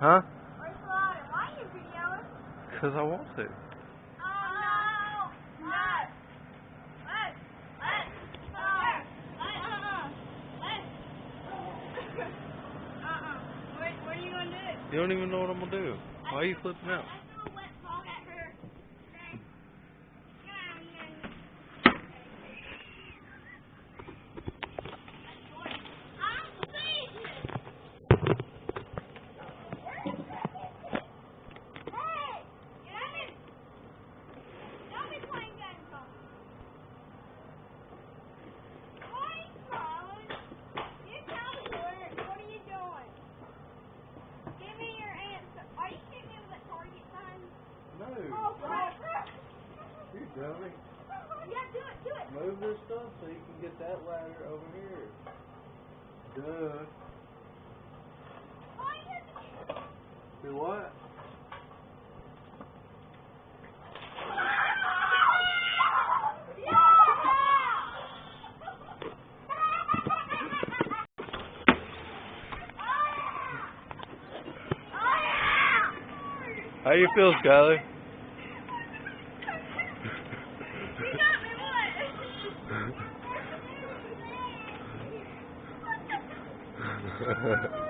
Huh? Where's the ladder? Why are you videoing? Because I want to. Oh, no. Let. What are you going to do? You don't even know what I'm going to do. Why are you flipping out? I threw a wet ball at her. No. Oh, crap. You dummy. Yeah, do it. Move this stuff so you can get that ladder over here. Duh. Do what? How you feel, Skyler? You got me, what?